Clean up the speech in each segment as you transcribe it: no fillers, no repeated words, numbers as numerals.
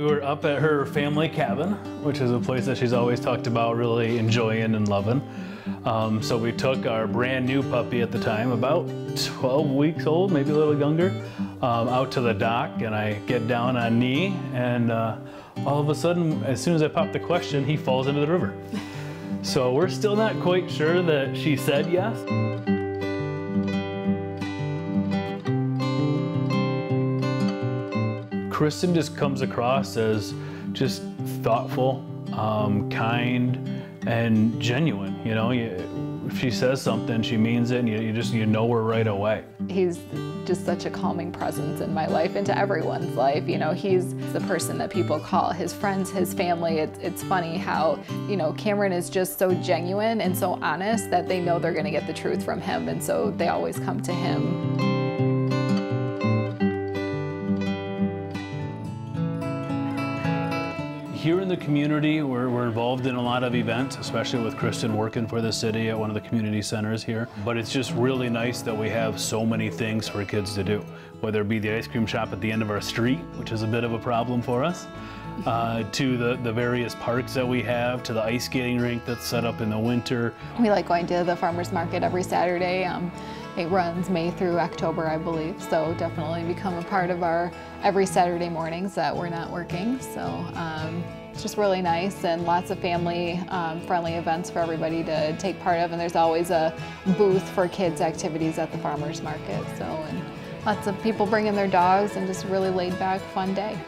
We were up at her family cabin, which is a place that she's always talked about really enjoying and loving. So we took our brand new puppy at the time, about 12 weeks old, maybe a little younger, out to the dock, and I get down on knee, and all of a sudden, as soon as I pop the question, he falls into the river. So we're still not quite sure that she said yes. Kristin just comes across as just thoughtful, kind, and genuine. You know, if she says something, she means it, and you know her right away. He's just such a calming presence in my life and to everyone's life. You know, he's the person that people call his friends, his family. It's funny how, you know, Cameron is just so genuine and so honest that they know they're going to get the truth from him, and so they always come to him. Here in the community, we're involved in a lot of events, especially with Kristin working for the city at one of the community centers here. But it's just really nice that we have so many things for kids to do, whether it be the ice cream shop at the end of our street, which is a bit of a problem for us, to the various parks that we have, to the ice skating rink that's set up in the winter. We like going to the farmers market every Saturday. It runs May through October, I believe, so definitely become a part of our every Saturday mornings that we're not working. So it's just really nice, and lots of family friendly events for everybody to take part of, and there's always a booth for kids activities at the farmers market. So, and lots of people bringing their dogs, and just a really laid back, fun day.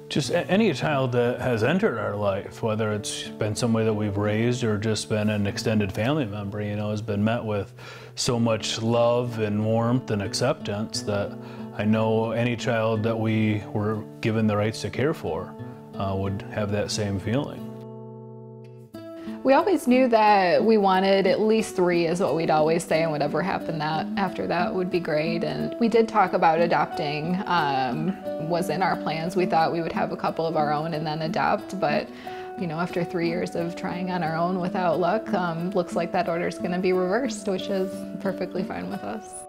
Just any child that has entered our life, whether it's been somebody that we've raised or just been an extended family member, you know, has been met with so much love and warmth and acceptance that I know any child that we were given the rights to care for would have that same feeling. We always knew that we wanted at least 3 is what we'd always say, and whatever happened after that would be great. And we did talk about adopting, was in our plans. We thought we would have a couple of our own and then adopt, but you know, after 3 years of trying on our own without luck, looks like that order is going to be reversed, which is perfectly fine with us.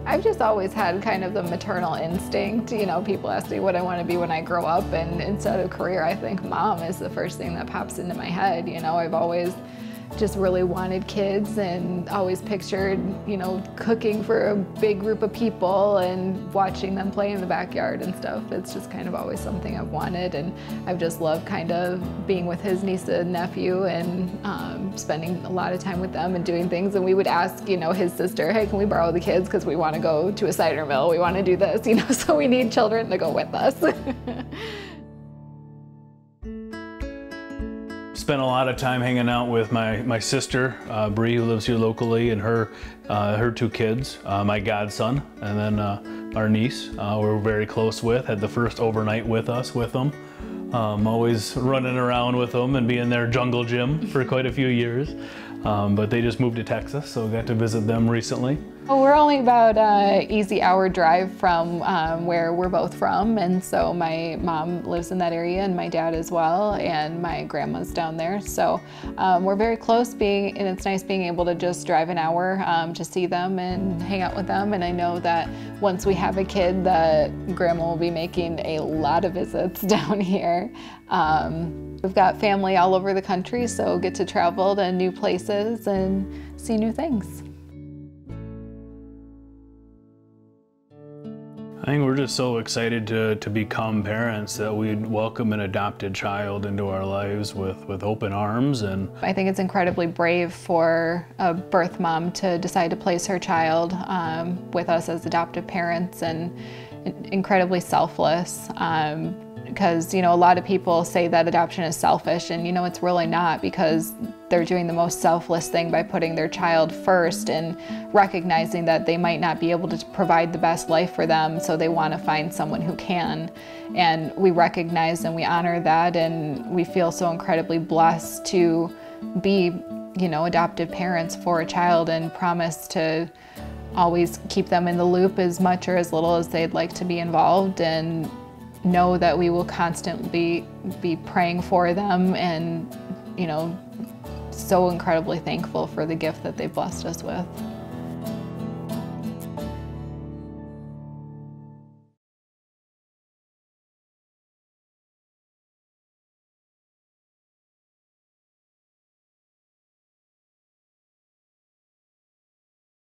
I've just always had kind of the maternal instinct. You know, people ask me what I want to be when I grow up, and instead of career, I think mom is the first thing that pops into my head. You know, I've always just really wanted kids, and always pictured, you know, cooking for a big group of people and watching them play in the backyard and stuff. It's just kind of always something I've wanted, and I've just loved kind of being with his niece and nephew and spending a lot of time with them and doing things. And we would ask, you know, his sister, hey, can we borrow the kids because we want to go to a cider mill, we want to do this, you know, so we need children to go with us. Spent a lot of time hanging out with my sister, Bree, who lives here locally, and her 2 kids, my godson, and then our niece, we're very close with, had the first overnight with us with them. Always running around with them and being their jungle gym for quite a few years. But they just moved to Texas, so got to visit them recently. Well, we're only about an easy hour drive from where we're both from, and so my mom lives in that area and my dad as well, and my grandma's down there. So we're very close, and it's nice being able to just drive an hour to see them and hang out with them. And I know that once we have a kid, that grandma will be making a lot of visits down here. We've got family all over the country, so get to travel to new places and see new things. I think we're just so excited to become parents that we'd welcome an adopted child into our lives with open arms. And I think it's incredibly brave for a birth mom to decide to place her child with us as adoptive parents, and incredibly selfless. Because, you know, a lot of people say that adoption is selfish, and, you know, it's really not, because they're doing the most selfless thing by putting their child first and recognizing that they might not be able to provide the best life for them, so they want to find someone who can. And we recognize and we honor that, and we feel so incredibly blessed to be, you know, adoptive parents for a child, and promise to always keep them in the loop as much or as little as they'd like to be involved, and know that we will constantly be praying for them, and, you know, so incredibly thankful for the gift that they've blessed us with.